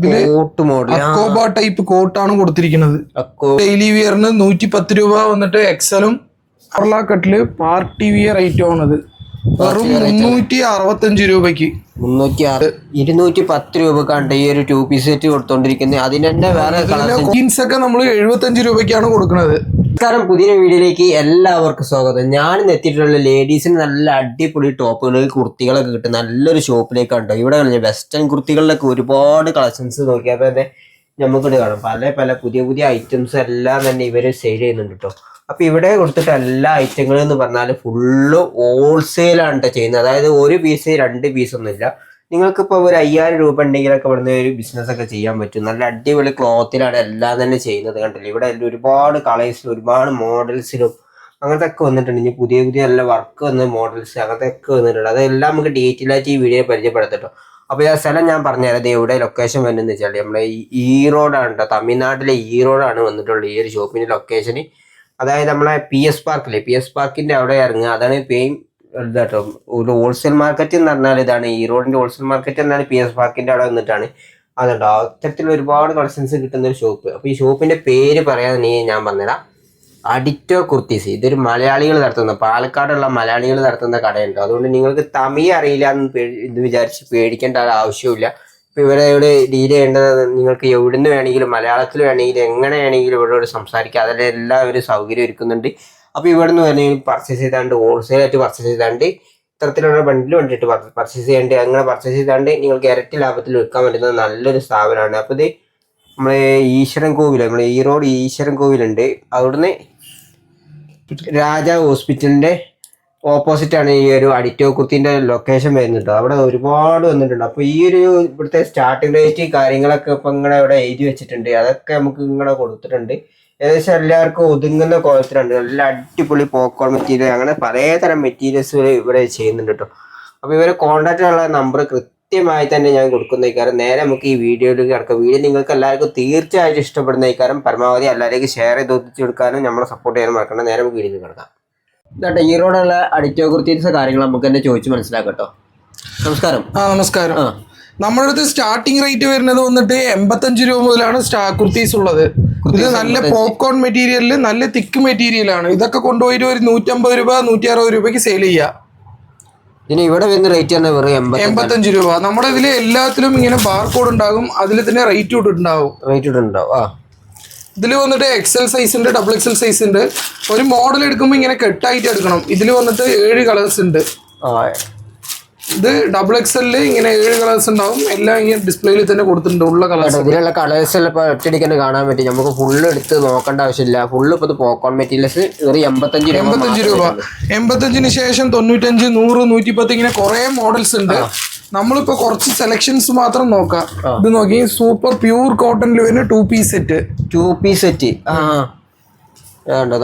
Coat model അക്കോബ type കോട്ടാണ് കൊടുത്തിരിക്കുന്നത്. Daily വിയറിന് 110 രൂപ വന്നിട്ട് എക്സലും കട്ടില് പാർട്ടി വിയർ ഐറ്റം ആണത്. വെറും 365 രൂപയ്ക്ക് 210 രൂപക്കാണ്ട് ഈ ഒരു 2 പീസ് സെറ്റ് കൊടുത്തോണ്ടിരിക്കുന്നത്. അതിന് തന്നെ വേറെ ജീൻസ് ഒക്കെ നമ്മൾ 75 രൂപയ്ക്കാണ് കൊടുക്കുന്നത്. നമസ്കാരം, പുതിയ വീഡിയോയിലേക്ക് എല്ലാവർക്കും സ്വാഗതം. ഞാൻ എത്തിയിട്ടുള്ള ലേഡീസിന് നല്ല അടിപൊളി ടോപ്പുകൾ, കുർത്തികളൊക്കെ കിട്ടും നല്ലൊരു ഷോപ്പിലേക്കാണ്. ഇവിടെ വെസ്റ്റേൺ കുർത്തികളിലൊക്കെ ഒരുപാട് കളക്ഷൻസ് നോക്കിയാൽ തന്നെ നമുക്കിവിടെ കാണാം. പല പുതിയ ഐറ്റംസ് എല്ലാം തന്നെ ഇവര് സെയിൽ ചെയ്യുന്നുണ്ട് കേട്ടോ. അപ്പൊ ഇവിടെ കൊടുത്തിട്ട് എല്ലാ ഐറ്റങ്ങളും എന്ന് പറഞ്ഞാൽ ഫുള്ള് ഹോൾസെയിലാണ് ചെയ്യുന്നത്. അതായത് ഒരു പീസ് 2 പീസൊന്നുമില്ല. നിങ്ങൾക്കിപ്പോൾ ഒരു 5000 രൂപ ഉണ്ടെങ്കിലൊക്കെ ഇവിടുന്ന് ഒരു ബിസിനസ് ഒക്കെ ചെയ്യാൻ പറ്റും. നല്ല അടിപൊളി ക്ലോത്തിലാണ് എല്ലാം തന്നെ ചെയ്യുന്നത്. കണ്ടില്ല, ഇവിടെ ഒരുപാട് കളേഴ്സിലും ഒരുപാട് മോഡൽസിലും അങ്ങനത്തെ ഒക്കെ വന്നിട്ടുണ്ട്. ഇനി പുതിയ നല്ല വർക്ക് വന്ന മോഡൽസ് അങ്ങനത്തെ ഒക്കെ വന്നിട്ടുണ്ട്. അതെല്ലാം നമുക്ക് ഡീറ്റെയിൽ ആയിട്ട് ഈ വീഡിയോ പരിചയപ്പെടുത്തട്ടോ. അപ്പോൾ ഈ സ്ഥലം ഞാൻ പറഞ്ഞുതരാം. ഇവിടെ ലൊക്കേഷൻ വരുന്നത് വെച്ചാൽ നമ്മളെ ഈറോഡാണ് കേട്ടോ. തമിഴ്നാട്ടിലെ ഈറോഡാണ് വന്നിട്ടുള്ളത് ഈ ഒരു ഷോപ്പിന്റെ ലൊക്കേഷന്. അതായത് നമ്മളെ PS പാർക്കിന്റെ അവിടെ ഇറങ്ങുക. അതാണ് പെയിൻ ഇതാട്ടോ. ഒരു ഹോൾസെയിൽ മാർക്കറ്റ് എന്ന് പറഞ്ഞാൽ ഇതാണ് ഈ റോഡിന്റെ ഹോൾസെയിൽ മാർക്കറ്റ് എന്നാണ് PS പാർക്കിന്റെ അവിടെ വന്നിട്ടാണ്. അതുണ്ടോ, അത്തരത്തിൽ ഒരുപാട് കളക്ഷൻസ് കിട്ടുന്ന ഒരു ഷോപ്പ്. അപ്പൊ ഈ ഷോപ്പിന്റെ പേര് പറയാതെ ഞാൻ പറഞ്ഞുതരാം. അഡിറ്റോ കുർത്തീസ്. ഇതൊരു മലയാളികൾ നടത്തുന്ന, പാലക്കാടുള്ള മലയാളികൾ നടത്തുന്ന കടയുണ്ട്. അതുകൊണ്ട് നിങ്ങൾക്ക് തമിഴ് അറിയില്ല എന്ന് വിചാരിച്ച് പേടിക്കേണ്ട ആവശ്യമില്ല. ഇപ്പൊ ഇവരെ ഡീൽ ചെയ്യേണ്ടത് നിങ്ങൾക്ക് എവിടുന്ന് വേണമെങ്കിലും, മലയാളത്തിൽ വേണമെങ്കിലും, എങ്ങനെ വേണമെങ്കിലും ഇവരോട് സംസാരിക്കുക. അതിലെ എല്ലാവരും സൗകര്യം ഒരുക്കുന്നുണ്ട്. അപ്പോൾ ഇവിടെ നിന്ന് വേണമെങ്കിൽ പർച്ചേസ് ചെയ്താണ്ട്, ഹോൾസെയിലായിട്ട് പർച്ചേസ് ചെയ്താണ്ട്, ഇത്തരത്തിലുള്ള ബണ്ടിൽ വേണ്ടിയിട്ട് പർച്ചേസ് ചെയ്യേണ്ടി, അങ്ങനെ പർച്ചേസ് ചെയ്താണ്ട് നിങ്ങൾക്ക് ഇരട്ടി ലാഭത്തിൽ വിൽക്കാൻ പറ്റുന്ന നല്ലൊരു സ്ഥാപനമാണ്. അപ്പോൾ ഇത് നമ്മളെ ഈശ്വരൻ കോവിൽ, നമ്മളെ ഈറോഡ് ഈശ്വരൻ കോവിലുണ്ട്. അവിടുന്ന് രാജ ഹോസ്പിറ്റലിന്റെ ഓപ്പോസിറ്റ് ആണ് ഈ ഒരു അഡിറ്റോ കുർത്തിന്റെ ലൊക്കേഷൻ വരുന്നുണ്ട്. അവിടെ ഒരുപാട് വന്നിട്ടുണ്ട്. അപ്പോൾ ഈ ഒരു ഇവിടുത്തെ സ്റ്റാർട്ടിംഗ് റേറ്റ് കാര്യങ്ങളൊക്കെ ഇപ്പം ഇങ്ങനെ ഇവിടെ എഴുതി വെച്ചിട്ടുണ്ട്. അതൊക്കെ നമുക്ക് ഇങ്ങനെ കൊടുത്തിട്ടുണ്ട്. ഏകദേശം എല്ലാവർക്കും ഒതുങ്ങുന്ന കോലത്തിലുണ്ട്. നല്ല അടിപൊളി പോപ്കോൺ മെറ്റീരിയൽ, അങ്ങനെ പലതരം മെറ്റീരിയൽസ് ഇവിടെ ചെയ്യുന്നുണ്ട് കേട്ടോ. അപ്പോൾ ഇവരെ കോൺടാക്ട് ഉള്ള നമ്പർ കൃത്യമായി തന്നെ ഞാൻ കൊടുക്കുന്ന കാരണം നേരെ നമുക്ക് ഈ വീഡിയോയിലേക്ക് കിടക്കാം. വീഡിയോ നിങ്ങൾക്ക് എല്ലാവർക്കും തീർച്ചയായിട്ടും ഇഷ്ടപ്പെടുന്ന കാരണം പരമാവധി എല്ലാവരേക്കും ഷെയർ ചെയ്ത് ഒത്തിച്ചു കൊടുക്കാനും നമ്മളെ സപ്പോർട്ട് ചെയ്യാനും മറക്കണം. നേരെ നമുക്ക് വീഡിയോയിൽ കിടക്കാം. ഇതാട്ടെ ഈറോഡുള്ള അഡിറ്റോ കുർത്തീസ് കാര്യങ്ങൾ നമുക്ക് തന്നെ ചോദിച്ച് മനസ്സിലാക്കട്ടോ. നമസ്കാരം. നമസ്കാരം. നമ്മുടെ അടുത്ത് സ്റ്റാർട്ടിംഗ് റേറ്റ് വരുന്നത് വന്നിട്ട് 85 രൂപ മുതലാണ് കുർത്തീസ് ഉള്ളത്. ഇത് നല്ല പോപ്കോൺ മെറ്റീരിയലിൽ നല്ല തിക്ക് മെറ്റീരിയലാണ്. ഇതൊക്കെ കൊണ്ടുപോയിട്ട് ഒരു 150 രൂപ 160 രൂപയ്ക്ക് സെയിൽ ചെയ്യാം. ഇതിന് ഇവിടെ വരുന്ന റേറ്റ് ആണ് വെറും 85 രൂപ. നമ്മുടെ ഇതിൽ എല്ലാത്തിലും ഇങ്ങനെ ബാർകോഡ് ഉണ്ടാകും. അതിൽ തന്നെ റേറ്റ് ഇട്ടുണ്ടാവും. ഇതിൽ വന്നിട്ട് XL സൈസ് ഉണ്ട്, XXL സൈസ് ഉണ്ട്. ഒരു മോഡൽ എടുക്കുമ്പോൾ ഇങ്ങനെ കെട്ടായിട്ട് എടുക്കണം. ഇതിൽ വന്നിട്ട് 7 കളേഴ്സ് ഉണ്ട്. ഇത് XXL ഇങ്ങനെ 7 കളേഴ്സ് ഉണ്ടാവും. എല്ലാം ഇങ്ങനെ ഡിസ്പ്ലേയിൽ തന്നെ കൊടുത്തിട്ടുണ്ട്. ഉള്ള കളേഴ്സ്, ഇതിലുള്ള കളേഴ്സ് എല്ലാം ഒറ്റയടിക്ക് തന്നെ കാണാൻ പറ്റും. നമുക്ക് ഫുള്ള് എടുത്ത് നോക്കേണ്ട ആവശ്യമില്ല. ഫുള്ള് ഇപ്പോൾ പോപ്കോൺ മെറ്റീരിയൽസ് 85 രൂപ. 85 ശേഷം 95, 100, 110 ഇങ്ങനെ കുറെ മോഡൽസ് ഉണ്ട്. നമ്മളിപ്പോ കുറച്ച് സെലക്ഷൻസ് മാത്രം നോക്കാം. ഇത് നോക്കി, സൂപ്പർ പ്യൂർ കോട്ടണിൽ വരുന്ന 2 പീസ് സെറ്റ്.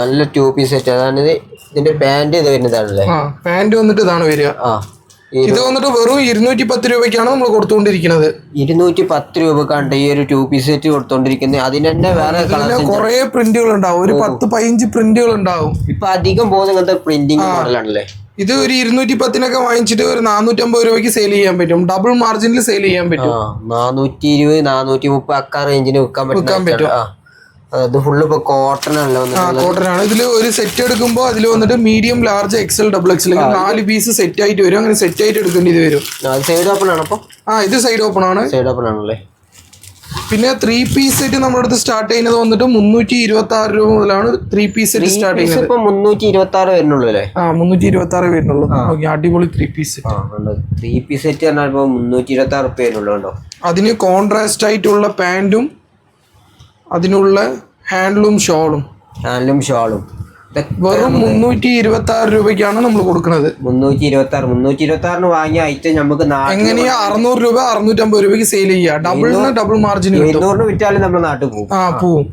നല്ല 2 പീസ് സെറ്റ്. അതായത് ഇതിന്റെ പാന്റ് ഇത് വരുന്നതാണല്ലേ. പാന്റ് വന്നിട്ട് ഇതാണ് വരിക. ഇത് വന്നിട്ട് വെറും 210 രൂപയ്ക്കാണ് നമ്മൾ കൊടുത്തുകൊണ്ടിരിക്കുന്നത്. 210 രൂപക്കാണ്ട് ഈ ഒരു 2 പീസ് സെറ്റ് കൊടുത്തോണ്ടിരിക്കുന്നത്. അതിന് തന്നെ വേറെ കുറെ പ്രിന്റുകൾ ഉണ്ടാവും. ഒരു 10-15 പ്രിന്റുകൾ ഉണ്ടാവും. ഇപ്പൊ അധികം പോകുന്ന പ്രിന്റിംഗ് മോഡലാണല്ലേ. ഇത് ഒരു 210 വാങ്ങിച്ചിട്ട് ഒരു 450 രൂപയ്ക്ക് സെയിൽ ചെയ്യാൻ പറ്റും. ഡബിൾ മാർജിനിൽ സെയിൽ ചെയ്യാൻ പറ്റും. 420, 430 അക്ക റേഞ്ചിന് വിൽക്കാൻ പറ്റും. അത് ഫുള്ള് ഇപ്പൊ കോട്ടൺ ആണല്ലോ. കോട്ടൺ ആണ്. ഇതിൽ ഒരു സെറ്റ് എടുക്കുമ്പോൾ അതിൽ വന്നിട്ട് medium, large, XL, XXL 4 piece set ആയിട്ട് വരും. അങ്ങനെ സെറ്റ് ആയിട്ട് എടുക്കേണ്ടി വരും. സൈഡ് ഓപ്പൺ ആണ്. അപ്പൊ ഇത് സൈഡ് ഓപ്പൺ ആണ്. ആണല്ലേ. പിന്നെ 3 പീസ് സെറ്റ് നമ്മുടെ അടുത്ത് സ്റ്റാർട്ട് ചെയ്യുന്നത് വന്നിട്ട് 326 രൂപ മുതലാണ് 3 പീസ് സെറ്റ് സ്റ്റാർട്ട് ചെയ്യുന്നത്. 326 വരുന്നുള്ളൂ അല്ലേ? 326 വരുന്നുള്ളൂ. അടിപൊളി 3 പീസ് സെറ്റ്. 3 പീസ് സെറ്റ് പറഞ്ഞാൽ 326 റുപ്യ വരുന്നുള്ളൂ. അതിന് കോൺട്രാസ്റ്റ് ആയിട്ടുള്ള പാന്റും അതിനുള്ള ഹാൻഡ്ലൂം ഷോളും വെറും 326 രൂപയ്ക്കാണ് നമ്മൾ കൊടുക്കുന്നത്. 326 വാങ്ങിയ ഐറ്റം നമുക്ക് എങ്ങനെയാ 600 രൂപ 650 രൂപയ്ക്ക് സെയിൽ ചെയ്യാം. ഡബിൾ മാർജിൻ 700 വിറ്റാലും നമ്മുടെ നാട്ടിൽ പോവും.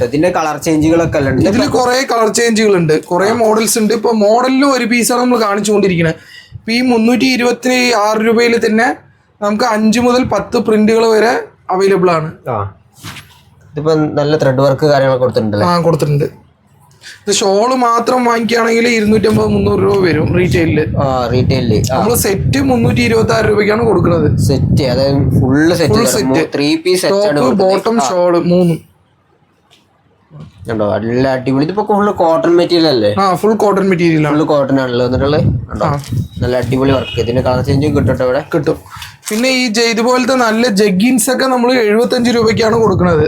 ഇതിന്റെ കളർ ചേഞ്ചുകളൊക്കെ ഇതിൽ കുറെ കളർ ചേഞ്ചുകൾ ഉണ്ട്, കുറെ മോഡൽസ് ഉണ്ട്. ഇപ്പൊ മോഡലിലും ഒരു പീസാണ് നമ്മൾ കാണിച്ചുകൊണ്ടിരിക്കുന്നത്. ഇപ്പൊ ഈ 326 രൂപയിൽ തന്നെ നമുക്ക് 5 മുതൽ 10 പ്രിന്റുകൾ വരെ അവൈലബിൾ ആണ്. ഇതിപ്പോ നല്ല ത്രെഡ് വർക്ക് കാര്യങ്ങളൊക്കെ കൊടുത്തിട്ടുണ്ട്. കൊടുത്തിട്ടുണ്ട്. ഇത് ഷോള് മാത്രം വാങ്ങിക്കുകയാണെങ്കിൽ 250-300 രൂപ വരും റീറ്റെയിലില്. റീറ്റെയിലില് നമ്മള് സെറ്റ് 326 രൂപയ്ക്കാണ് കൊടുക്കുന്നത്. സെറ്റ് അതായത് full set 3 piece top bottom shawl 3 കണ്ടോ. നല്ല അടിപൊളി. ഇതിപ്പോ ഫുള്ള് കോട്ടൺ മെറ്റീരിയൽ അല്ലേ? ഫുൾ കോട്ടൺ മെറ്റീരിയൽ ആണ്. ഫുള്ള് കോട്ടൺ ആണല്ലോ എന്നിട്ടുള്ളത്. നല്ല അടിപൊളി വർക്ക്. ഇതിന്റെ കളർ ചേഞ്ചും കിട്ടും ഇവിടെ കിട്ടും. പിന്നെ ഈ ഇതുപോലത്തെ നല്ല ജഗ്ഗിൻസ് ഒക്കെ നമ്മൾ 75 രൂപയ്ക്കാണ് കൊടുക്കുന്നത്.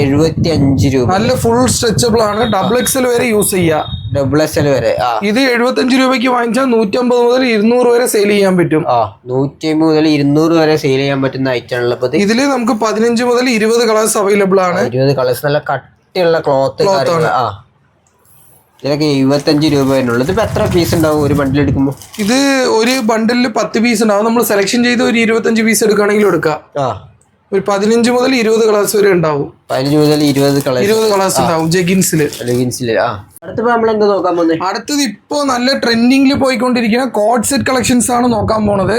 75 രൂപ. നല്ല ഫുൾ സ്ട്രെച്ചബിൾ ആണ്. ഡബിൾ എക്സൽ വരെ യൂസ് ചെയ്യാം. ഡബിൾ എക്സൽ വരെ. ഇത് 75 രൂപയ്ക്ക് വാങ്ങിച്ചാൽ 150 മുതൽ 200 വരെ സെയിൽ ചെയ്യാൻ പറ്റും. 150 മുതൽ 200 വരെ സെയിൽ ചെയ്യാൻ പറ്റുന്ന ഐറ്റം ആണല്ലോ. ഇതില് നമുക്ക് 15 മുതൽ 20 കളേഴ്സ് അവൈലബിൾ ആണ്. 20 കളേഴ്സ്. നല്ല കട്ടിയുള്ള ക്ലോത്ത്. ഇതിലൊക്കെ 75 രൂപ വരുന്നുള്ളൂ. ഇതിപ്പോ എത്ര പീസ് ഉണ്ടാവും ഒരു ബണ്ടിൽ എടുക്കുമ്പോൾ? ഇത് ഒരു ബണ്ടിലിൽ 10 പീസ് ഉണ്ടാവും. നമ്മൾ സെലക്ഷൻ ചെയ്ത് ഒരു 25 പീസ് എടുക്കുകയാണെങ്കിൽ എടുക്കാം. ഒരു 15 മുതൽ 20 കളേഴ്സ് വരെ ഉണ്ടാവും. 15 മുതൽ 20 കളേഴ്സ് ഉണ്ടാവും ജഗിൻസില്. അടുത്തപ്പോ നമ്മൾ എന്താ നോക്കാൻ പോകുന്നത്? അടുത്തത് ഇപ്പോ നല്ല ട്രെൻഡിങ്ങിൽ പോയിക്കൊണ്ടിരിക്കുന്ന കോഡ് സെറ്റ് കളക്ഷൻസ് ആണ് നോക്കാൻ പോണത്.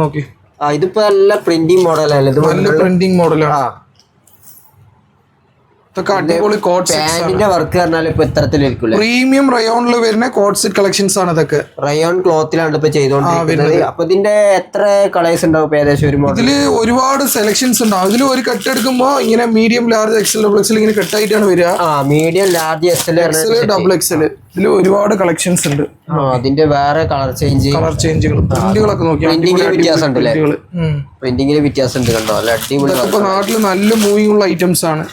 നോക്കി. ഇതിപ്പോ നല്ല പ്രിന്റിംഗ് മോഡലല്ലേ? നല്ല പ്രിന്റിംഗ് മോഡലാണ്. അടിപൊളി പാന്റിന്റെ വർക്ക് പറഞ്ഞാൽ ഇപ്പൊ ഇത്തരത്തിലായിരിക്കും. പ്രീമിയം റയോണിൽ വരുന്ന കോഡ് സെറ്റ് കളക്ഷൻസ് ആണ് ഇതൊക്കെ. റയോൺ ക്ലോത്തിലാണ് ഇപ്പൊ ചെയ്തോണ്ടിരിക്കുന്നത്. അപ്പൊ ഇതിന്റെ എത്ര കളേഴ്സ് ഉണ്ടാവും ഏകദേശം ഒരു മോഡൽ? ഇതില് ഒരുപാട് സെലക്ഷൻസ് ഉണ്ടാവും. ഇതിൽ ഒരു കട്ട് എടുക്കുമ്പോ ഇങ്ങനെ medium, large, XL, double XL ഇങ്ങനെ കട്ടായിട്ടാണ് വരിക. Medium, large, XL, double XL. ഇതിൽ ഒരുപാട് കളക്ഷൻസ് ഉണ്ട്. അതിന്റെ വേറെ കളർ ചേഞ്ചുകൾ പ്രിന്റുകളൊക്കെ പ്രിന്റിങ്ങില് വ്യത്യാസം ഉണ്ട്. കണ്ടോ നല്ല അടിപൊളി. ഇപ്പൊ നാട്ടില് നല്ല മൂവിംഗ് ഉള്ള ഐറ്റംസ് ആണ്.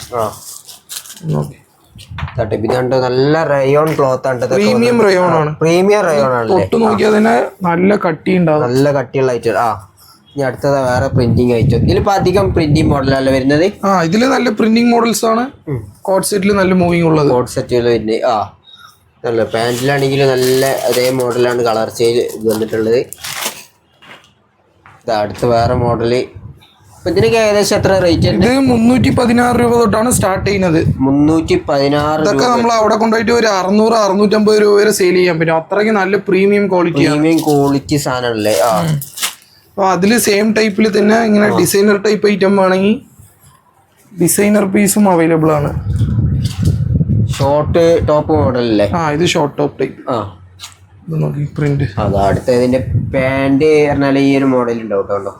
നല്ല റയോൺ ക്ലോത്ത് ആണ്. പ്രീമിയം റയോൺ ആണ്. പ്രീമിയം റയോൺ ആണ്. തൊട്ട് നോക്കിയാൽ തന്നെ നല്ല കട്ടി ഉണ്ടാവും. നല്ല കട്ടിയുള്ള ഐറ്റം. ഇനി അടുത്തത് വേറെ പ്രിന്റിംഗ് ഐറ്റം. ഇതിലിപ്പോ അധികം പ്രിന്റിംഗ് മോഡലല്ലേ വരുന്നത്? ഇതില് നല്ല പ്രിന്റിംഗ് മോഡൽസ് ആണ്. കോഡ് സെറ്റില് നല്ല മൂവിംഗ് ഉള്ളത്. കോഡ് സെറ്റില് വരുന്നത്. നല്ല പാന്റിലാണെങ്കിൽ നല്ല അതേ മോഡലാണ് കളർ ചേഞ്ച് വന്നിട്ടുള്ളത്. അടുത്ത വേറെ മോഡല്. ഇതിനൊക്കെ ഏകദേശം എത്ര റേറ്റ്? ഇത് 316 രൂപ തൊട്ടാണ് സ്റ്റാർട്ട് ചെയ്യുന്നത്. 316. ഇതൊക്കെ നമ്മൾ അവിടെ കൊണ്ടുപോയിട്ട് ഒരു 600-650 രൂപ വരെ സെയിൽ ചെയ്യാൻ പറ്റും. അത്രയ്ക്ക് നല്ല പ്രീമിയം ക്വാളിറ്റി സാധനമല്ലേ? അപ്പൊ അതില് സെയിം ടൈപ്പിൽ തന്നെ ഇങ്ങനെ ഡിസൈനർ ടൈപ്പ് ഐറ്റം വേണമെങ്കിൽ ഡിസൈനർ പീസും അവൈലബിൾ ആണ്. ഷോർട്ട് ടോപ്പ് മോഡൽ അല്ലേ? ഇത് ഷോർട്ട് ടോപ്പ് ടൈപ്പ്. ഇത് നോക്കി പ്രിന്റ്. അടുത്ത ഇതിന്റെ പാന്റ് പറഞ്ഞാൽ ഈ ഒരു മോഡൽ ഉണ്ടാവും കേട്ടോ.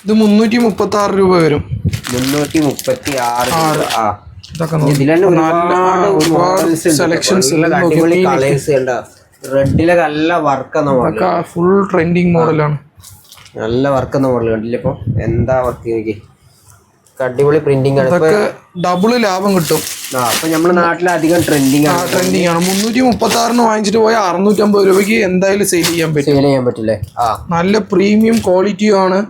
ഇത് 336 രൂപ വരും. 336. റെഡിലെ നല്ല വർക്ക് ഫുൾ ട്രെൻഡിങ് മോഡലാണ്. നല്ല വർക്ക് എന്ന മോഡൽ കണ്ടില്ല. ഇപ്പൊ എന്താ വർക്ക്? അടിപൊളി പ്രിന്റിംഗ് ആണ്. ഡബിൾ ലാഭം കിട്ടും. അപ്പൊ നമ്മുടെ നാട്ടിൽ അധികം ട്രെൻഡിങ് ആണ്. 336 വാങ്ങിച്ചിട്ട് പോയാൽ 650 രൂപയ്ക്ക് എന്തായാലും സെയിൽ ചെയ്യാൻ പറ്റില്ലേ? നല്ല പ്രീമിയം ക്വാളിറ്റിയും ആണ്.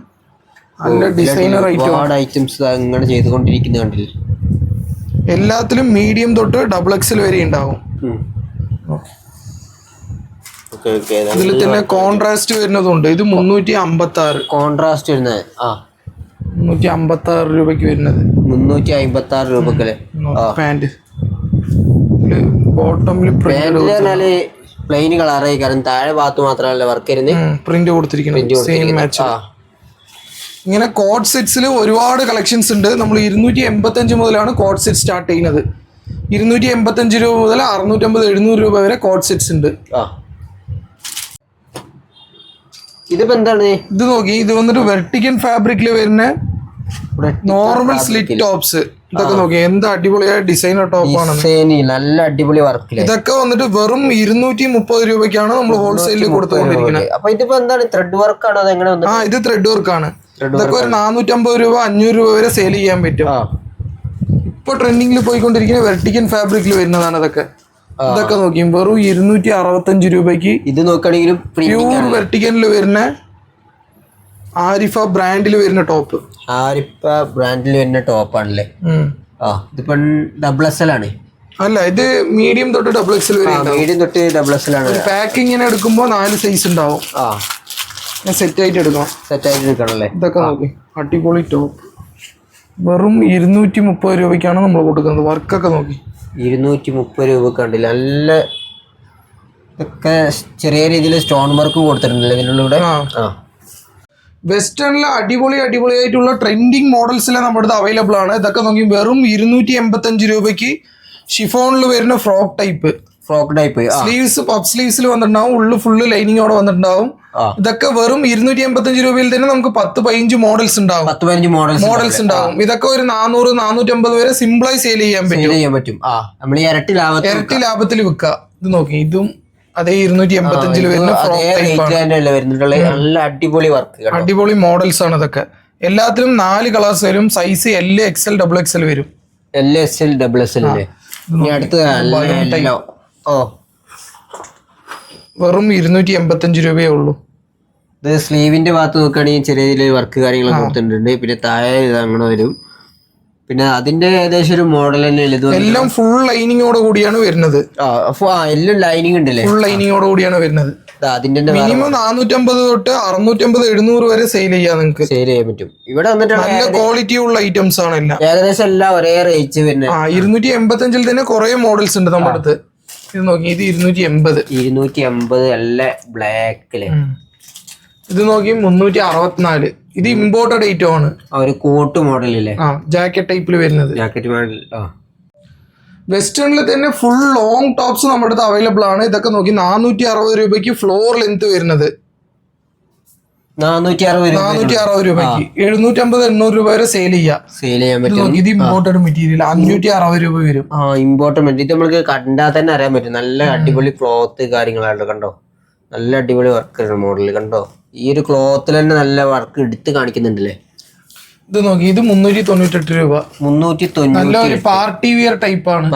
നല്ല ഡിസൈനർ ഐറ്റംസ് അങ്ങനെ ചെയ്തുകൊണ്ടിരിക്കുന്ന കണ്ടില്ലേ? എല്ലാത്തിലും മീഡിയം തൊട്ട് ഡബിൾ എക്സൽ വരെ ഉണ്ടാവും. ഇതിൽ തന്നെ കോൺട്രാസ്റ്റ് വരുന്നതുണ്ട്. ഇത് 356. കോൺട്രാസ്റ്റ് വരുന്നത് 356 രൂപയ്ക്ക് വരുന്നത്. 356 രൂപക്കല്ലേ? പാന്റ് ബോട്ടമില് പ്ലെയിൻ കളറായി. കാരണം താഴെ ഭാഗത്ത് മാത്രമല്ല വർക്ക് പ്രിന്റ് കൊടുത്തിരിക്കുന്നത്. ഇങ്ങനെ കോഡ് സെറ്റ്സിൽ ഒരുപാട് കളക്ഷൻസ് ഉണ്ട്. നമ്മൾ 285 മുതലാണ് കോഡ് സെറ്റ് സ്റ്റാർട്ട് ചെയ്യുന്നത്. 285 രൂപ മുതൽ 650-700 രൂപ വരെ കോഡ് സെറ്റ്സ് ഉണ്ട്. ഇതിപ്പോ എന്താണ്? ഇത് നോക്കി. ഇത് വന്നിട്ട് വെർട്ടിക്കൻ ഫാബ്രിക്കിൽ വരുന്ന നോർമൽ സ്ലിറ്റ് ടോപ്സ്. ഇതൊക്കെ നോക്കി എന്താ അടിപൊളിയായ ഡിസൈനർ ടോപ്പാണ്. നല്ല അടിപൊളി വർക്ക്. ഇതൊക്കെ വന്നിട്ട് വെറും 230 രൂപയ്ക്കാണ് നമ്മൾ ഹോൾസെയിലിൽ കൊടുത്തുകൊണ്ടിരിക്കുന്നത്. അപ്പൊ ഇതിപ്പോ എന്താണ്? ത്രെഡ് വർക്ക് ആണോ? ഇത് ത്രെഡ് വർക്ക് ആണ്. ഇതൊക്കെ ഒരു 450 രൂപ 500 രൂപ വരെ സെയിൽ ചെയ്യാൻ പറ്റും. ഇപ്പൊ ട്രെൻഡിങ്ങിൽ പോയിക്കൊണ്ടിരിക്കുന്ന വെർട്ടിക്കൻ ഫാബ്രിക്കിൽ വരുന്നതാണ് ഇതൊക്കെ. ഇതൊക്കെ നോക്കി വെറും 265 രൂപയ്ക്ക്. ഇത് നോക്കുകയാണെങ്കിലും പ്യൂർ വെർട്ടിക്കനിൽ വരുന്ന ആരിഫ ബ്രാൻഡിൽ വരുന്ന ടോപ്പ്. ആരിഫ ബ്രാൻഡിൽ വരുന്ന ടോപ്പാണല്ലേ? ഇതിപ്പോ ഡബിൾ എക്സൽ ആണ്. അല്ല, ഇത് മീഡിയം തൊട്ട് ഡബിൾ എക്സൽ വരെ. മീഡിയം തൊട്ട് ഡബിൾ എക്സൽ ആണ്. പാക്കിങ്ങിനെ എടുക്കുമ്പോൾ 4 സൈസ് ഉണ്ടാവും. സെറ്റ് ആയിട്ട് എടുക്കണം. ഇതൊക്കെ നോക്കി അടിപൊളി ടോപ്പ്. വെറും 230 രൂപയ്ക്കാണ് നമ്മൾ കൊടുക്കുന്നത്. വർക്കൊക്കെ നോക്കി 230 രൂപ കണ്ടില്ല. നല്ല ഇതൊക്കെ ചെറിയ രീതിയിൽ സ്റ്റോൺ വർക്കും കൊടുത്തിട്ടുണ്ടല്ലേ ഇതിനുള്ളിലൂടെ? വെസ്റ്റേണിലെ അടിപൊളിയായിട്ടുള്ള ട്രെൻഡിങ് മോഡൽസിലെ നമ്മുടെ അടുത്ത് അവൈലബിൾ ആണ്. ഇതൊക്കെ നോക്കി വെറും 285 രൂപയ്ക്ക് ഷിഫോണിൽ വരുന്ന ഫ്രോക്ക് ടൈപ്പ്. സ്ലീവ്സ് പഫ് സ്ലീവ്സിൽ വന്നിട്ടുണ്ടാവും, ഉള്ളു ഫുള്ള് ലൈനിങ്ങോടെ വന്നിട്ടുണ്ടാവും. ഇതൊക്കെ വെറും 285 രൂപയിൽ തന്നെ നമുക്ക് 10-15 മോഡൽസ് ഉണ്ടാവും. ഇതൊക്കെ ഒരു 400-450 വരെ സിമ്പിളായി സെയിൽ ചെയ്യാൻ പറ്റും. ഇരട്ടി ലാഭത്തിൽ വിൽക്കാം. ഇത് നോക്കി, ഇതും അതേ 285 വരുന്ന അടിപൊളി മോഡൽസ് ആണ് ഇതൊക്കെ. എല്ലാത്തിലും 4 കളേഴ്സ് വരും. സൈസ് L, XL, XXL വരും. വെറും 285 രൂപയേ ഉള്ളൂ. ഇത് സ്ലീവിന്റെ ഭാഗത്ത് നോക്കുകയാണെങ്കിൽ ചെറിയ ചെറിയ വർക്ക് കാര്യങ്ങളൊക്കെ കൊടുത്തിട്ടുണ്ട്. പിന്നെ താഴെ അങ്ങനെ വരും. പിന്നെ അതിന്റെ ഏകദേശം ഒരു മോഡൽ തന്നെ എല്ലാം ഫുൾ ലൈനിങ്ങോട് കൂടിയാണ് വരുന്നത്. എല്ലാം ലൈനിങ് ഉണ്ടല്ലേ, ഫുൾ ലൈനിങ്ങോട് കൂടിയാണ് വരുന്നത്. അതിന്റെ മിനിമം 450 തൊട്ട് 650-700 വരെ സെയിൽ ചെയ്യാൻ നിങ്ങൾക്ക് സെയിൽ ചെയ്യാൻ പറ്റും. ഇവിടെ വന്നിട്ട് നല്ല ക്വാളിറ്റി ഉള്ള ഐറ്റംസ് ആണ് എല്ലാം. ഏകദേശം എല്ലാം ഒരേ റേറ്റ് വരുന്നത്. 285 തന്നെ കുറെ മോഡൽസ് ഉണ്ട് നമ്മുടെ അടുത്ത്. ഇത് നോക്കി, ഇത് 250 അല്ല ബ്ലാക്കില്. ഇത് നോക്കി 364. ഇത് ഇമ്പോർട്ടഡ് ഐറ്റം ആണ്. ഒരു കോട്ട് മോഡലില്ലേ, ജാക്കറ്റ് ടൈപ്പിൽ വരുന്നത്. Jacket model. വെസ്റ്റേണിൽ തന്നെ ഫുൾ ലോങ് ടോപ്സ് നമ്മുടെ അടുത്ത് അവൈലബിൾ ആണ്. ഇതൊക്കെ നോക്കി 460 രൂപയ്ക്ക് ഫ്ലോർ ലെങ്ത് വരുന്നത്. 460 രൂപയ്ക്ക് 750-800 രൂപ വരെ സെയിൽ ചെയ്യാൻ പറ്റും. ഇത് ഇമ്പോർട്ടഡ് മെറ്റീരിയൽ 560 രൂപ വരും. ഇമ്പോർട്ടഡ് മെറ്റീരിയൽ നമുക്ക് കണ്ടാൽ തന്നെ അറിയാൻ പറ്റും. നല്ല അടിപൊളി ക്ലോത്ത് കാര്യങ്ങളാണ്. കണ്ടോ, നല്ല അടിപൊളി വർക്ക് മോഡൽ. കണ്ടോ, ഈ ഒരു ക്ലോത്തിൽ തന്നെ നല്ല വർക്ക് എടുത്ത് കാണിക്കുന്നുണ്ടല്ലേ. ഇത് നോക്കി, ഇത് 398 രൂപ. 390. നല്ല ഒരു പാർട്ടി വിയർ ടൈപ്പ് ആണ്.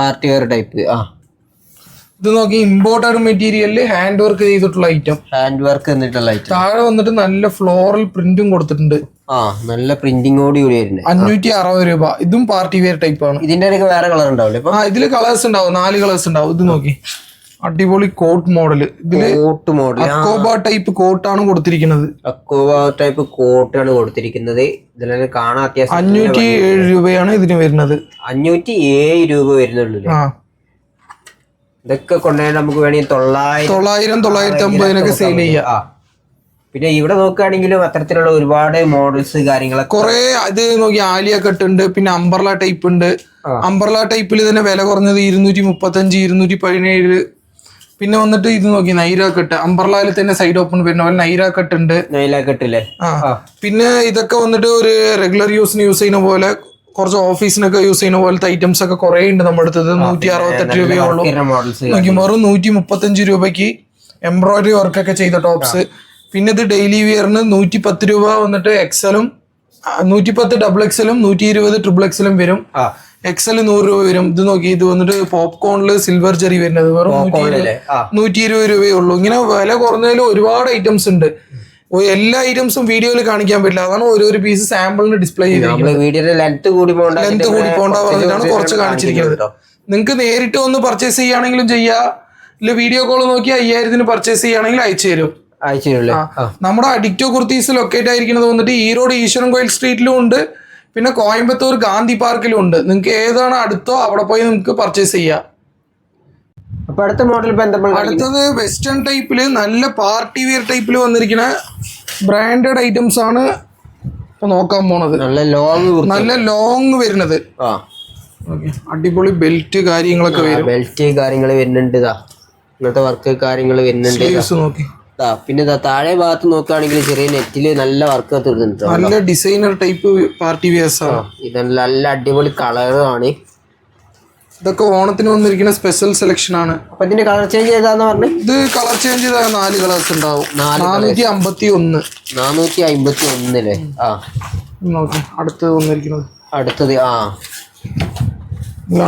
ഇത് നോക്കി, ഇമ്പോർട്ടഡ് മെറ്റീരിയലില് ഹാൻഡ് വർക്ക് ചെയ്തിട്ടുള്ള ഐറ്റം. താഴെ വന്നിട്ട് നല്ല ഫ്ലോറൽ പ്രിന്റും കൊടുത്തിട്ടുണ്ട്. നല്ല പ്രിന്റിങ്ങോട് കൂടി വരുന്നത്. 560 രൂപ. ഇതും പാർട്ടി വിയർ ടൈപ്പ് ആണ്. ഇതിന്റെ വേറെ കളർ ഉണ്ടാവില്ലേ? ഇതില് കളേഴ്സ് ഉണ്ടാവും, 4 കളേഴ്സ് ഉണ്ടാവും. ഇത് നോക്കി, അടിപൊളി കോട്ട് മോഡല്. ഇതില് അക്കോബ ടൈപ്പ് കോട്ടാണ് കൊടുത്തിരിക്കുന്നത്. ഇതിലെ കാണാൻ അത്യാവശ്യം 507 രൂപയാണ് ഇതിന് വരുന്നത്. 507 രൂപ വരുന്നുള്ളൂ. ഇതൊക്കെ കൊണ്ടുപോയി നമുക്ക് വേണമെങ്കിൽ 900-950 സെയിൽ ചെയ്യാം. പിന്നെ ഇവിടെ നോക്കുകയാണെങ്കിലും അത്തരത്തിലുള്ള ഒരുപാട് മോഡൽസ് കാര്യങ്ങളൊക്കെ കുറെ. ഇത് നോക്കി, ആലിയ കട്ട് ഉണ്ട്, പിന്നെ അംബർല ടൈപ്പ് ഉണ്ട്. അംബർല ടൈപ്പിൽ തന്നെ വില കുറഞ്ഞത് 235-217. പിന്നെ വന്നിട്ട് ഇത് നോക്കി, നൈര കട്ട്. അംബർലയിൽ തന്നെ സൈഡ് ഓപ്പൺ വരുന്ന പോലെ നൈര കട്ട് ഉണ്ട്. പിന്നെ ഇതൊക്കെ വന്നിട്ട് ഒരു റെഗുലർ യൂസ് ചെയ്യുന്ന പോലെ, കുറച്ച് ഓഫീസിനൊക്കെ യൂസ് ചെയ്യുന്ന പോലത്തെ ഐറ്റംസ് ഒക്കെ കുറെ ഉണ്ട് നമ്മുടെ അടുത്തത്. 168 രൂപയേ ഉള്ളൂ. നോക്കി, വെറും 135 രൂപയ്ക്ക് എംബ്രോയിഡറി വർക്കൊക്കെ ചെയ്ത ടോപ്സ്. പിന്നെ ഇത് ഡെയിലി വിയറിന് 110 രൂപ വന്നിട്ട് എക്സലും, 110 XXL-ഉം 120 XXL-ഉം വരും. XL 100 രൂപ വരും. ഇത് നോക്കി, ഇത് വന്നിട്ട് പോപ്കോണില് സിൽവർ ചെറി വരുന്നത് വെറും 120 രൂപയേ ഉള്ളൂ. ഇങ്ങനെ വില കുറഞ്ഞതിൽ ഒരുപാട് ഐറ്റംസ് ഉണ്ട്. എല്ലാ ഐറ്റംസും വീഡിയോയിൽ കാണിക്കാൻ പറ്റില്ല. അതാണ് ഓരോ പീസ് സാമ്പിളിന് ഡിസ്പ്ലേ ചെയ്തിരിക്കുന്നത്. ലെന്ത് കൂടി പോകണ്ട പറഞ്ഞിട്ടാണ് കുറച്ച് കാണിച്ചിരിക്കുന്നത്. നിങ്ങൾക്ക് നേരിട്ട് വന്ന് പർച്ചേസ് ചെയ്യുകയാണെങ്കിലും ചെയ്യാം, ഇല്ല വീഡിയോ കോൾ നോക്കി 5000-ന് പർച്ചേസ് ചെയ്യുകയാണെങ്കിൽ അയച്ചു തരും. നമ്മുടെ അഡിക്റ്റോ കുർത്തീസ് ലൊക്കേറ്റ് ആയിരിക്കുന്നത് വന്നിട്ട് ഈറോഡ് ഈശ്വരൻ കോയിൽ സ്ട്രീറ്റിലും ഉണ്ട്, പിന്നെ കോയമ്പത്തൂർ ഗാന്ധി പാർക്കിലും ഉണ്ട്. നിങ്ങൾക്ക് ഏതാണ് അടുത്തോ അവിടെ പോയി നിങ്ങൾക്ക് പർച്ചേസ് ചെയ്യാം. അടുത്ത മോഡൽ അടുത്തത് വെസ്റ്റേൺ ടൈപ്പില് നല്ല പാർട്ടി വിയർ ടൈപ്പിൽ വന്നിരിക്കുന്ന ബ്രാൻഡഡ് ഐറ്റംസ് ആണ് ഇപ്പൊ നോക്കാൻ പോണത്. നല്ല ലോങ് വരുന്നത്. അടിപൊളി ബെൽറ്റ് കാര്യങ്ങളൊക്കെ വരും. വരുന്നുണ്ട്. ഇങ്ങനത്തെ വർക്ക് കാര്യങ്ങൾ വരുന്നുണ്ട്. നോക്കി, പിന്നെ താഴെ ഭാഗത്ത് നോക്കുകയാണെങ്കിൽ ചെറിയ നെറ്റില് നല്ല വർക്ക് തീർന്നിട്ടുണ്ട്. നല്ല ഡിസൈനർ ടൈപ്പ് പാർട്ടി വിയേഴ്സ് ആണ്. ഇത് നല്ല അടിപൊളി കളറാണ്. ഇതൊക്കെ ഓണത്തിന് വന്നിരിക്കുന്ന സ്പെഷ്യൽ സെലക്ഷൻ ആണ്. അപ്പൊ ഇതിന്റെ കളർ ചേഞ്ച് ചെയ്താന്ന് പറഞ്ഞു. ഇത് കളർ ചേഞ്ച് ചെയ്താൽ 4 കളേഴ്സ് ഉണ്ടാവും. 451 നോക്കി, അടുത്തത് വന്നിരിക്കുന്നത്.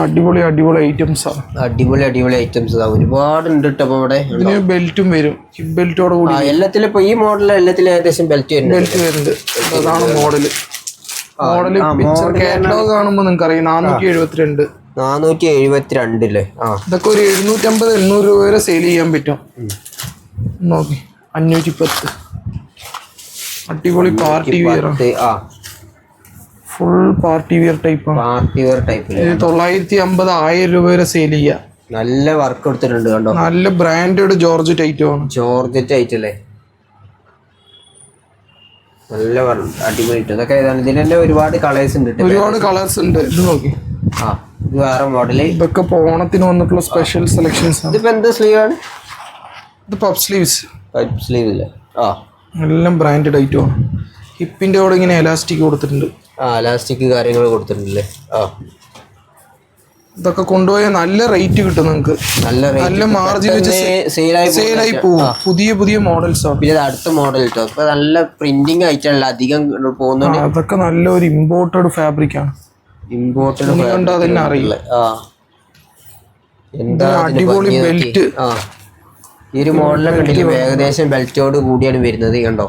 അടിപൊളി ഐറ്റംസ് ആണ്. അടിപൊളി ഐറ്റംസ് ഒരുപാടുണ്ട് കേട്ടോ. ഇവിടെ ബെൽറ്റും വരും, ഹിപ്പ് ബെൽറ്റോട് കൂടി. എല്ലാത്തിലും ഇപ്പൊ ഈ മോഡലിൽ എല്ലാത്തിലും ഏകദേശം ബെൽറ്റ് വരുന്നുണ്ട്. അതാണ് മോഡല്. പിക്ചർ കാറ്റലോഗ് കാണുമ്പോ നിങ്ങൾക്ക് അറിയാം. 472. ഇതൊക്കെ ഒരു 750-800 രൂപ വരെ സെയിൽ ചെയ്യാൻ പറ്റും. നോക്കി, 510. അടിപൊളി party wear. Full party wear type. 950-1000 രൂപ വരെ സെയിൽ ചെയ്യാം. നല്ല വർക്ക് കൊടുത്തിട്ടുണ്ട് കണ്ടോ. നല്ല ബ്രാൻഡഡ് ജോർജറ്റ് ഐറ്റം ആണ്. അല്ലേ, നല്ല അടിപൊളി. ഇതൊക്കെ ഇതിന്റെ ഒരുപാട് കളേഴ്സ് ഉണ്ട്. ഇത് നോക്കി, ഇത് വേറെ മോഡല്. ഇതൊക്കെ ഓണത്തിന് വന്നിട്ടുള്ള സ്പെഷ്യൽ സെലക്ഷൻസ് ആണ്. ഇതിപ്പോ എന്ത് സ്ലീവ് ആണ്? ഇത് പഫ് സ്ലീവ്സ്. പൈപ്പ് സ്ലീവ് ഇല്ല. ആ എല്ലാം ബ്രാൻഡഡ് ഐറ്റമാണ്. ഹിപ്പിന്റെ അവിടെ ഇങ്ങനെ എലാസ്റ്റിക് കൊടുത്തിട്ടുണ്ട്. എലാസ്റ്റിക് കാര്യങ്ങൾ കൊടുത്തിട്ടുണ്ടല്ലേ. ആ ഇതൊക്കെ കൊണ്ടുപോയാൽ നല്ല റേറ്റ് കിട്ടും നിങ്ങൾക്ക്. നല്ല മാർജിൻ വെച്ച് സെയിലായി പോകും. പുതിയ മോഡൽസ് ആണ്. പിന്നെ അടുത്ത മോഡൽ കിട്ടും. ഇപ്പൊ നല്ല പ്രിന്റിങ് ആയിട്ടാണല്ലോ അധികം പോകുന്നുണ്ട്. അതൊക്കെ നല്ലൊരു ഇമ്പോർട്ടഡ് ഫാബ്രിക് ആണ്. ഇമ്പോർട്ടഡ് കണ്ടാ തന്നെ അറിയില്ല. എന്താ അടിപൊളി ബെൽറ്റ്. ഈ ഒരു മോഡലൊക്കെ ഉണ്ടെങ്കിൽ ഏകദേശം ബെൽറ്റോട് കൂടിയാണ് വരുന്നത്. കണ്ടോ,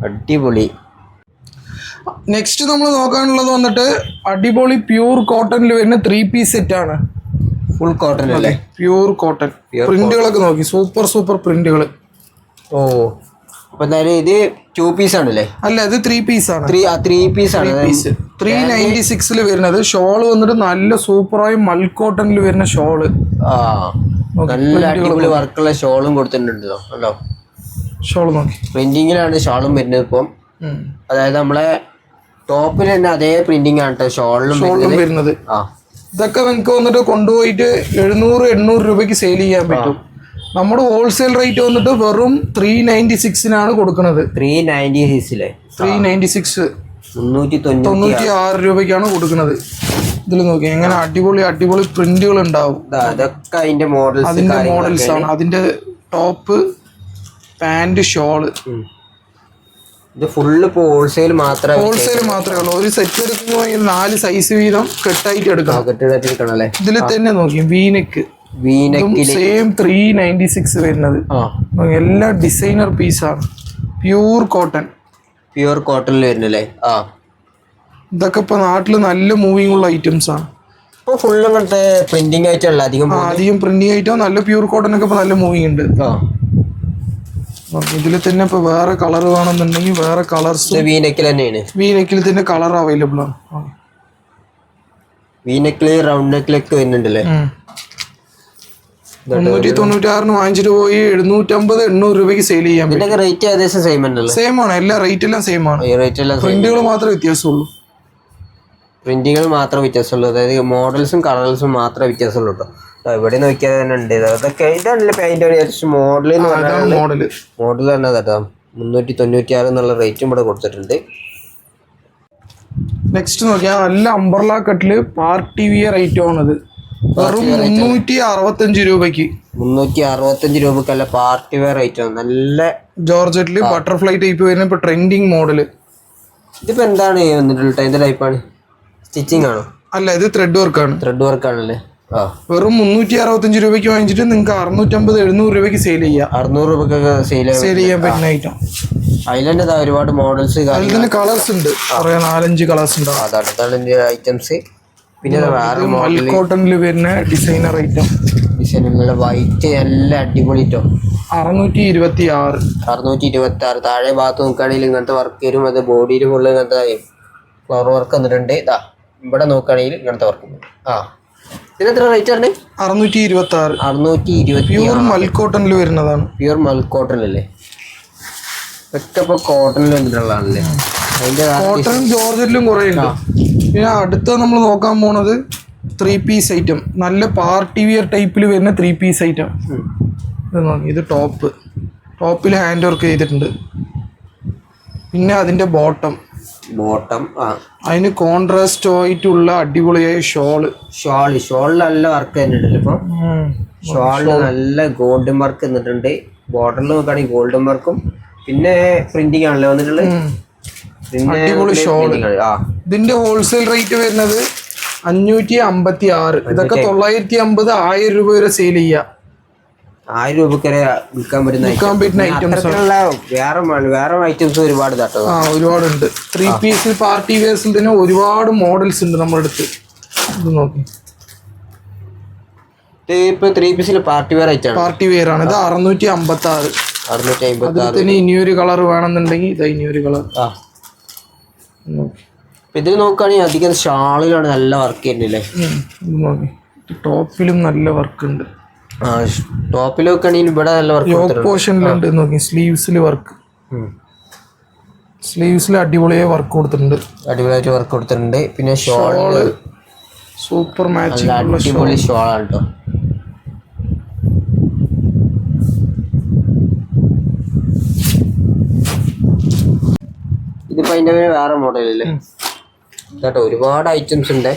അടിപൊളി. നെക്സ്റ്റ് നമ്മൾ നോക്കാനുള്ളത് വന്നിട്ട് അടിപൊളി പ്യൂർ കോട്ടണിൽ വരുന്ന 3 പീസ് സെറ്റ് ആണ്. ഫുൾ കോട്ടൺ അല്ലേ? Pure cotton. പ്രിന്റുകളൊക്കെ നോക്കി, സൂപ്പർ പ്രിന്റുകൾ. ഓ, അപ്പൊ എന്തായാലും ഇത് 2 പീസ് ആണല്ലേ? അല്ല, ഇത് 3 പീസ് ആണ്. 3 പീസ് ആണ്. 396 വരുന്നത്. ഷോള് വന്നിട്ട് നല്ല സൂപ്പറായി മൽ കോട്ടണിൽ വരുന്ന ഷോള്. നല്ല അടിപൊളി വർക്കുള്ള ഷോളും കൊടുത്തിട്ടുണ്ടല്ലോ. കണ്ടോ, ഷോള് നോക്കി. പ്രിന്റിങ്ങിലാണ് ഷോളും വരുന്നത് ഇപ്പം. അതായത് നമ്മളെ ടോപ്പിൽ തന്നെ അതേ പ്രിന്റിംഗ് ആണ് കേട്ടോ ഷോളിലും വരുന്നത്. ഇതൊക്കെ നിങ്ങൾക്ക് വന്നിട്ട് കൊണ്ടുപോയിട്ട് 700-800 രൂപയ്ക്ക് സെയിൽ ചെയ്യാൻ പറ്റും. നമ്മുടെ ഹോൾസെയിൽ റേറ്റ് വന്നിട്ട് വെറും 396 കൊടുക്കുന്നത്. 396 396 രൂപയ്ക്കാണ് കൊടുക്കുന്നത്. ഇതിൽ നോക്കി എങ്ങനെ അടിപൊളി പ്രിന്റുകൾ ഉണ്ടാവും. അതൊക്കെ അതിന്റെ മോഡൽസ് ആണ്. അതിന്റെ ടോപ്പ്, പാന്റ്, ഷോള്. ഇത് ഫുള്ള് ഹോൾസെയിൽ മാത്രമേ ഉള്ളൂ. ഒരു സെറ്റ് എടുക്കുമ്പോൾ 4 സൈസ് വീതം കെട്ടായിട്ട് എടുക്കണം. ഇതിൽ തന്നെ നോക്കി വീനെക്ക് സെയിം 396 വരുന്നത്. എല്ലാ ഡിസൈനർ പീസാണ്. പ്യൂർ കോട്ടണിൽ വരുന്നല്ലേ. ഇതൊക്കെ ഇപ്പൊ നാട്ടില് നല്ല മൂവിങ് ഉള്ള ഐറ്റംസ് ആണ്. ഫുള്ള് പ്രിന്റിംഗ് ആയിട്ടുള്ള അധികം പ്രിന്റിംഗ് ആയിട്ടോ. നല്ല പ്യൂർ കോട്ടൺ ഒക്കെ ഇപ്പൊ നല്ല മൂവിങ് ഉണ്ട്. ഇതിൽ തന്നെ ഇപ്പൊ വേറെ കളർ വേണമെന്നുണ്ടെങ്കിൽ വേറെ കളേഴ്സ് വീനെക്കിൽ തന്നെ കളർ അവൈലബിൾ ആണ്. വീനെക്കില് റൗണ്ട് നെക്കിലൊക്കെ വരുന്നുണ്ടല്ലേ. 396 വാങ്ങിച്ചിട്ട് പോയി 750-800 രൂപയ്ക്ക് സെയിൽ ചെയ്യാൻ പറ്റും. റേറ്റ് ഏകദേശം സെയിം ആണ്. എല്ലാ റേറ്റ് എല്ലാം സെയിം ആണ്. പ്രിന്റുകൾ മാത്രമേ വ്യത്യാസമുള്ളൂ. അതായത് മോഡൽസും കളേഴ്സും മാത്രമേ വ്യത്യാസമുള്ളൂ കേട്ടോ. ഇവിടെ നോക്കിയാൽ തന്നെ ഉണ്ട്. അതൊക്കെ ഇതാണല്ലേ പെയിന്റ് മോഡൽ തന്നെ കേട്ടോ. 396 എന്നുള്ള റേറ്റും ഇവിടെ കൊടുത്തിട്ടുണ്ട്. നെക്സ്റ്റ് നോക്കിയാൽ നല്ല അംബ്രല കട്ടില് പാർട്ടി വിയർ ഐറ്റം ആണത്. വെറും 365 രൂപയ്ക്ക്. 365 രൂപക്കല്ല, പാർട്ടി വെയർ ഐറ്റം. നല്ല ജോർജറ്റില് ബട്ടർഫ്ലൈ ടൈപ്പ് വരുന്ന ഇപ്പൊ ട്രെൻഡിങ് മോഡല്. ഇതിപ്പോ എന്താണ് വന്നിട്ടുള്ള എന്ത് ടൈപ്പാണ്? സ്റ്റിച്ചിങ് ആണോ? അല്ല, ഇത് ത്രെഡ് വർക്ക് ആണല്ലേ. വെറും 365 രൂപയ്ക്ക് വാങ്ങിച്ചിട്ട് നിങ്ങൾക്ക് 650-700 രൂപയ്ക്ക് സെയിൽ ചെയ്യാം. 600 രൂപക്കൊക്കെ സെയിൽ ചെയ്യാൻ പറ്റുന്ന ഐറ്റം. അതിലെന്നെ ഒരുപാട് മോഡൽസ് കളേഴ്സ് ഉണ്ട്. 4-5 കളേഴ്സ് ഉണ്ട്. അതാണ് ഐറ്റംസ്. പിന്നെ കോട്ടണിൽ വരുന്ന ഡിസൈനർ ഐറ്റം. ഡിസൈനുള്ള വൈറ്റ് എല്ലാം അടിപൊളി. 626. താഴെ ഭാഗത്ത് നോക്കുകയാണെങ്കിൽ ഇങ്ങനത്തെ വർക്ക് വരും. അത് ബോഡിയിൽ ഫുള്ള് ഇങ്ങനത്തെ ഫ്ലവർ വർക്ക് വന്നിട്ടുണ്ട്. ഇതാ ഇവിടെ നോക്കുകയാണെങ്കിൽ ഇങ്ങനത്തെ വർക്ക്. ഇതിനെത്ര റേറ്റ് ആണ്? 626. പ്യൂർ മൽക്കോട്ടണിൽ വരുന്നതാണ്. പ്യൂർ മൽക്കോട്ടണല്ലേ. ഒക്കെ ഇപ്പൊ കോട്ടണിൽ വന്നിട്ടുള്ളതാണല്ലേ. കോട്ടൺ ജോർജറ്റിലും കുറെ ഉണ്ട്. പിന്നെ അടുത്ത നമ്മൾ നോക്കാൻ പോണത് 3 പീസ് ഐറ്റം. നല്ല പാർട്ടി വിയർ ടൈപ്പിൽ വരുന്ന 3 പീസ് ഐറ്റം. ഇത് ടോപ്പിൽ ഹാൻഡ് വർക്ക് ചെയ്തിട്ടുണ്ട്. പിന്നെ അതിന്റെ ബോട്ടം അതിന് കോൺട്രാസ്റ്റ് ആയിട്ടുള്ള അടിപൊളിയായ ഷോളിൽ നല്ല വർക്ക് തന്നെയുണ്ടല്ലോ. ഇപ്പൊ ഷോളിൽ നല്ല ഗോൾഡൻ വർക്ക് വന്നിട്ടുണ്ട്. ബോർഡറിൽ നോക്കുകയാണെങ്കിൽ ഗോൾഡൻ വർക്കും പിന്നെ പ്രിന്റിംഗ് ആണല്ലോ വന്നിട്ടുള്ളത്. അടിപൊളി ഷോള്. ഇതിന്റെ ഹോൾസെയിൽ റേറ്റ് വരുന്നത് 556. ഇതൊക്കെ 950-1000 രൂപ വരെ സെയിൽ ചെയ്യാം. 1000 രൂപക്ക് വരെ വിൽക്കാൻ പറ്റുന്ന ഐറ്റംസ്. വേറെ ഐറ്റംസ് ഒരുപാട് ഒരുപാടുണ്ട്. 3 പീസിൽ പാർട്ടി വെയർസിൽ തന്നെ ഒരുപാട് മോഡൽസ് ഉണ്ട് നമ്മുടെ അടുത്ത്. ഇത് നോക്കി, ഇപ്പൊ 3 പീസിൽ പാർട്ടി വെയർ ആണ്. ഇത് 656. ഇനിയൊരു കളർ വേണമെന്നുണ്ടെങ്കിൽ ഇത് ഇനിയൊരു കളർ. ഇതിൽ നോക്കുകയാണെങ്കിൽ അധികം ഷാളിലാണ് നല്ല വർക്ക് ചെയ്യുന്നില്ലേ. ടോപ്പിലും നല്ല വർക്ക് ഉണ്ട്. ടോപ്പിൽ നോക്കുകയാണെങ്കിൽ ഇവിടെ നല്ല വർക്ക് പോർഷനിലുണ്ട്. നോക്കി സ്ലീവ്സിൽ അടിപൊളിയായി വർക്ക് കൊടുത്തിട്ടുണ്ട്. പിന്നെ സൂപ്പർ മാച്ചിങ് അടിപൊളി ഷോളാണ് കേട്ടോ. ഇതിപ്പോ അതിന്റെ വേറെ മോഡലല്ലേ കേട്ടോ. ഒരുപാട് ഐറ്റംസ് ഉണ്ട്.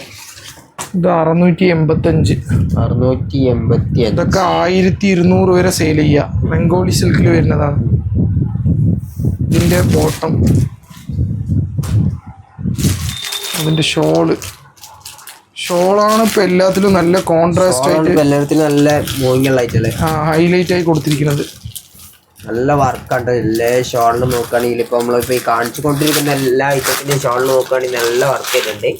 ഇത് 685. 685. ഇതൊക്കെ 1200 വരെ സെയിൽ ചെയ്യാം. ബംഗാളി സിൽക്കിൽ വരുന്നതാണ്. ഇതിന്റെ ബോട്ടം, അതിന്റെ ഷോളാണ് ഇപ്പൊ എല്ലാത്തിലും നല്ല കോൺട്രാസ്റ്റ് ആയിട്ട് എല്ലാത്തിലും നല്ല മൂവിങ്ങുള്ള ഐറ്റല്ലേ, ഹൈലൈറ്റ് ആയി കൊടുത്തിരിക്കുന്നത്. നല്ല വർക്കുണ്ട് എല്ലാ ഷോളിന് നോക്കുകയാണെങ്കിൽ. ഇപ്പൊ നമ്മളിപ്പോ ഈ കാണിച്ചു കൊണ്ടിരിക്കുന്ന എല്ലാ ഐറ്റത്തിന്റെയും ഷോളിന് നോക്കുകയാണെങ്കിൽ നല്ല വർക്ക് ചെയ്തിട്ടുണ്ട്.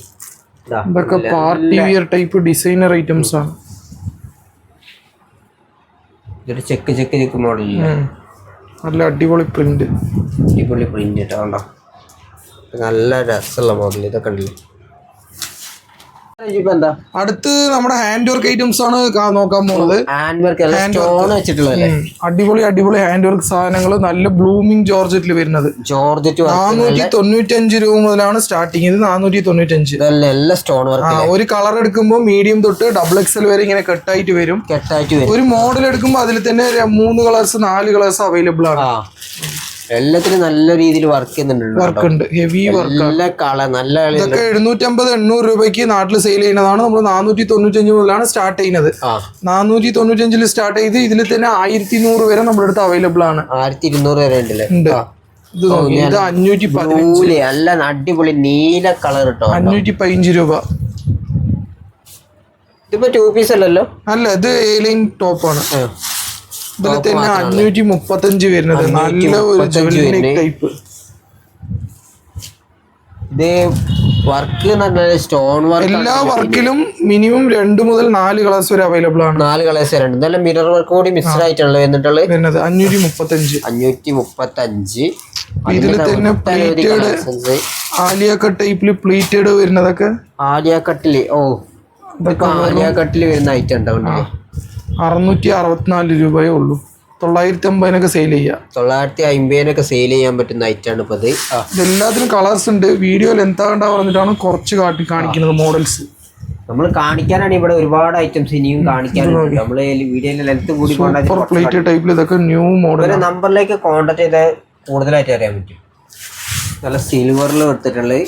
ഇതൊക്കെ party wear type designer items ആണ്. ഇതൊരു ചെക്ക് മോഡലില്ലേ, നല്ല അടിപൊളി പ്രിന്റ് കേട്ടോ. നല്ല രസമുള്ള മോഡൽ. ഇതൊക്കെ ഉണ്ടല്ലോ. എന്താ അടുത്ത് നമ്മുടെ ഹാൻഡ് വർക്ക് ഐറ്റംസ് ആണ് നോക്കാൻ പോകുന്നത്. അടിപൊളി ഹാൻഡ് വർക്ക് സാധനങ്ങൾ, നല്ല ബ്ലൂമിംഗ് ജോർജറ്റിൽ വരുന്നത്. 495 രൂപ മുതലാണ് സ്റ്റാർട്ടിങ്. ഇത് 495. ഒരു കളർ എടുക്കുമ്പോൾ മീഡിയം തൊട്ട് XXL വരെ ഇങ്ങനെ കെട്ടായിട്ട് വരും. ഒരു മോഡൽ എടുക്കുമ്പോൾ അതിൽ തന്നെ 3 കളേഴ്സ് 4 കളേഴ്സ് അവൈലബിൾ ആണ്. എല്ലാത്തിനും നല്ല രീതിയിൽ വർക്ക് ചെയ്യുന്നുണ്ട്. വർക്ക് ഉണ്ട്, ഹെവി വർക്ക്. ഇതൊക്കെ 750-800 രൂപയ്ക്ക് നാട്ടിൽ സെയിൽ ചെയ്യുന്നതാണ്. നമ്മൾ 495 മുതലാണ് സ്റ്റാർട്ട് ചെയ്യുന്നത്. 495 സ്റ്റാർട്ട് ചെയ്ത് ഇതിൽ തന്നെ 1100 വരെ നമ്മുടെ അടുത്ത് അവൈലബിൾ ആണ്. 1200 വരെ ഉണ്ട്. ഇത് 515. നല്ല അടിപൊളി നീല കളർ കേട്ടോ. 515 രൂപ. ഇതിപ്പോ 2 പീസ് അല്ലല്ലോ. അല്ല, ഇത് എ-ലൈൻ ടോപ്പാണ്. ഇതിൽ തന്നെ 535 വരുന്നത്. നല്ല ഒരു ജ്വല്ലറി ടൈപ്പ്. ഇത് വർക്ക് സ്റ്റോൺ വർക്ക്. എല്ലാ വർക്കിലും മിനിമം 2 മുതൽ 4 കളേഴ്സ് വരെ അവൈലബിൾ ആണ്. 4 കളേഴ്സ് വരെ ഉണ്ട്. നല്ല മിറർ വർക്ക് കൂടി മിക്സ്ഡ് ആയിട്ടുള്ളത് വരുന്നത്. 535. ഇതിൽ തന്നെ പ്ലീറ്റഡ് ആലിയ കട്ട് ടൈപ്പില് പ്ലീറ്റഡ് വരുന്നതൊക്കെ. ആലിയ കട്ടില് ആലിയ കട്ടില് വരുന്ന ഐറ്റം ഉണ്ടാവും. 664 രൂപയേ ഉള്ളൂ. 950 സെയിൽ ചെയ്യാം. 950 സെയിൽ ചെയ്യാൻ പറ്റുന്ന ഐറ്റാണ് ഇപ്പൊ ഇത്. ഇതെല്ലാത്തിനും കളേഴ്സ് ഉണ്ട്. വീഡിയോ ലെന്ത് ആകണ്ട പറഞ്ഞിട്ടാണ് കുറച്ച് കാണിക്കുന്നത് മോഡൽസ്. നമ്മൾ കാണിക്കാനാണ് ഇവിടെ ഒരുപാട് ഐറ്റംസ് ഇനിയും കാണിക്കാനുണ്ട്. നമ്മള് വീഡിയോയിലെ ലെന്ത് കൂടി പ്ലേറ്റ് ടൈപ്പിൽ ഇതൊക്കെ ന്യൂ മോഡൽ. നമ്പറിലേക്ക് കോൺടാക്ട് ചെയ്താൽ കൂടുതലായിട്ട് അറിയാൻ പറ്റും. നല്ല സിൽവറിൽ എടുത്തിട്ടുള്ളത്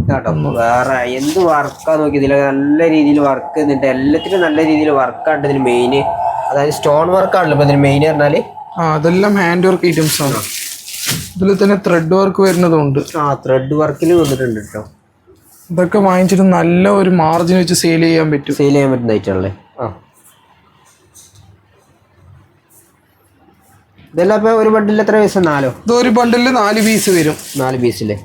കേട്ടോ. വേറെ എന്ത് വർക്കാ നോക്കി ഇതിൽ നല്ല രീതിയിൽ വർക്ക് എന്നിട്ട് എല്ലാത്തിനും നല്ല രീതിയിൽ വർക്കാണ് ഇതിന് മെയിൻ. അതായത് സ്റ്റോൺ വർക്കാണല്ലോ ഇപ്പൊ ഇതിന് മെയിൻ പറഞ്ഞാല്. അതെല്ലാം ഹാൻഡ് വർക്ക് ഐറ്റംസ് ആണ്. ഇതിൽ തന്നെ ത്രെഡ് വർക്ക് വരുന്നതുണ്ട്. ത്രെഡ് വർക്കിൽ വന്നിട്ടുണ്ട് കേട്ടോ. ഇതൊക്കെ വാങ്ങിച്ചിട്ട് നല്ല ഒരു മാർജിൻ വെച്ച് സെയിൽ ചെയ്യാൻ പറ്റുന്ന ഐറ്റമല്ലേ. ഇതെല്ലാം ഇപ്പൊ ഒരു ബണ്ടിൽ എത്ര പീസ്? 4. ഇത് ഒരു ബണ്ടിൽ 4 പീസ് വരും. 4 പീസില്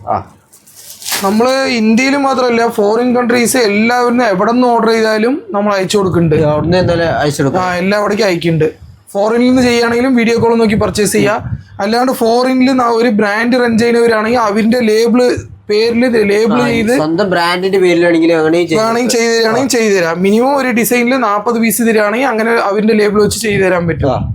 നമ്മള് ഇന്ത്യയിൽ മാത്രമല്ല ഫോറിൻ കൺട്രീസ് എല്ലാവരും എവിടെ നിന്ന് ഓർഡർ ചെയ്താലും നമ്മൾ അയച്ചു കൊടുക്കുന്നുണ്ട്. എല്ലാ അവിടേക്ക് അയക്കുന്നുണ്ട്. ഫോറിനിൽ നിന്ന് ചെയ്യുകയാണെങ്കിലും വീഡിയോ കോൾ നോക്കി പർച്ചേസ് ചെയ്യാം. അല്ലാണ്ട് ഫോറിനിൽ ഒരു ബ്രാൻഡ് റൺ ചെയ്യുന്നവരാണെങ്കിൽ അവരുടെ പേരിൽ ലേബിൾ ചെയ്ത് സ്വന്തം ബ്രാൻഡിന്റെ പേരിലാണെങ്കിൽ വേണമെങ്കിൽ ചെയ്തു തരാം. മിനിമം ഒരു ഡിസൈനിൽ 40 പീസ് തരികയാണെങ്കിൽ അങ്ങനെ അവരുടെ ലേബിൾ വെച്ച് ചെയ്തു തരാൻ പറ്റും.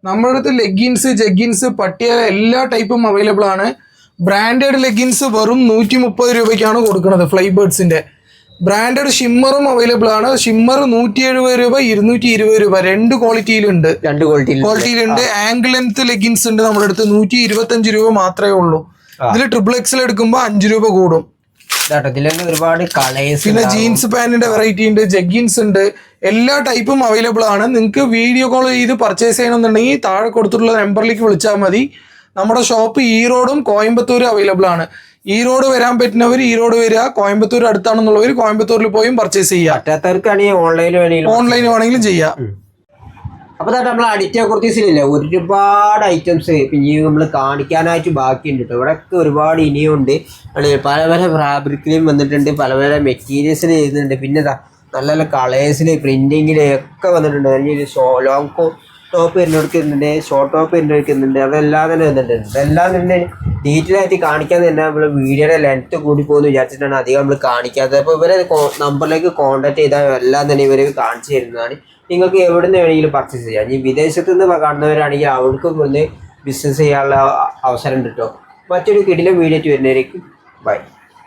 നമ്മുടെ അടുത്ത് ലെഗിൻസ്, ജഗ്ഗിൻസ്, പട്ടിയാല എല്ലാ ടൈപ്പും അവൈലബിൾ ആണ്. ബ്രാൻഡഡ് ലെഗിൻസ് വെറും 130 രൂപയ്ക്കാണ് കൊടുക്കുന്നത്. ഫ്ലൈബേർഡ്സിന്റെ ബ്രാൻഡഡ് ഷിമ്മറും അവൈലബിൾ ആണ്. ഷിമ്മർ 170 രൂപ, 220 രൂപ. 2 ക്വാളിറ്റിയിലുണ്ട്. ആംഗിൾ ലെങ്ത് ലെഗിൻസ് ഉണ്ട് നമ്മുടെ അടുത്ത്. 125 രൂപ മാത്രമേ ഉള്ളൂ. ഇതിൽ XXL എടുക്കുമ്പോൾ 5 രൂപ കൂടും. ഒരുപാട് കളേഴ്സ്. പിന്നെ ജീൻസ് പാന്റിന്റെ വെറൈറ്റി ഉണ്ട്, ജഗ്ഗിൻസ് ഉണ്ട്. എല്ലാ ടൈപ്പും അവൈലബിൾ ആണ്. നിങ്ങൾക്ക് വീഡിയോ കോൾ ചെയ്ത് പർച്ചേസ് ചെയ്യണമെന്നുണ്ടെങ്കിൽ താഴെ കൊടുത്തിട്ടുള്ള നമ്പറിലേക്ക് വിളിച്ചാൽ മതി. നമ്മുടെ ഷോപ്പ് ഈറോഡും കോയമ്പത്തൂരും അവൈലബിൾ ആണ്. ഈറോഡ് വരാൻ പറ്റുന്നവർ ഈറോഡ് വരിക. കോയമ്പത്തൂർ അടുത്താണെന്നുള്ളവർ കോയമ്പത്തൂരിൽ പോയും പർച്ചേസ് ചെയ്യാം. ഓൺലൈൻ വേണമെങ്കിലും ചെയ്യാം. അപ്പൊ നമ്മൾ അഡിറ്റ കുർത്തീസിലില്ല ഒരുപാട് ഐറ്റംസ് ഇനി നമ്മൾ കാണിക്കാനായിട്ട് ബാക്കിയുണ്ട് കേട്ടോ. ഇവിടെയൊക്കെ ഒരുപാട് ഇനിയും ഉണ്ട്. പല പല ഫാബ്രിക്കിലും വന്നിട്ടുണ്ട്, പല പല മെറ്റീരിയൽസിൽ ചെയ്യുന്നുണ്ട്. പിന്നെ നല്ല നല്ല കളേഴ്സിൽ പ്രിന്റിങ്ങിൽ ഒക്കെ വന്നിട്ടുണ്ട്. ലോങ് ടോപ്പ് വരുന്നവർക്കുന്നുണ്ട്, ഷോർട്ട് ടോപ്പ് വരുന്നവർക്കുന്നുണ്ട്. അതെല്ലാം തന്നെ വന്നിട്ടുണ്ട്. അതെല്ലാം തന്നെ ഡീറ്റെയിൽ ആയിട്ട് കാണിക്കാൻ തന്നെ നമ്മൾ വീഡിയോയുടെ ലെങ്ത് കൂടി പോകുന്നു വിചാരിച്ചിട്ടാണ് അധികം നമ്മൾ കാണിക്കാത്തത്. അപ്പോൾ ഇവരെ നമ്പറിലേക്ക് കോൺടാക്ട് ചെയ്താൽ എല്ലാം തന്നെ ഇവർ കാണിച്ചു തരുന്നതാണ്. നിങ്ങൾക്ക് എവിടെ നിന്ന് വേണമെങ്കിലും പർച്ചേസ് ചെയ്യാം. ഇനി വിദേശത്ത് നിന്ന് കാണുന്നവരാണെങ്കിൽ അവർക്കും ഒന്ന് ബിസിനസ് ചെയ്യാനുള്ള അവസരം ഉണ്ട് കേട്ടോ. മറ്റൊരു കിടിലൻ വീഡിയോ വരുന്നവരേക്കും ബൈ.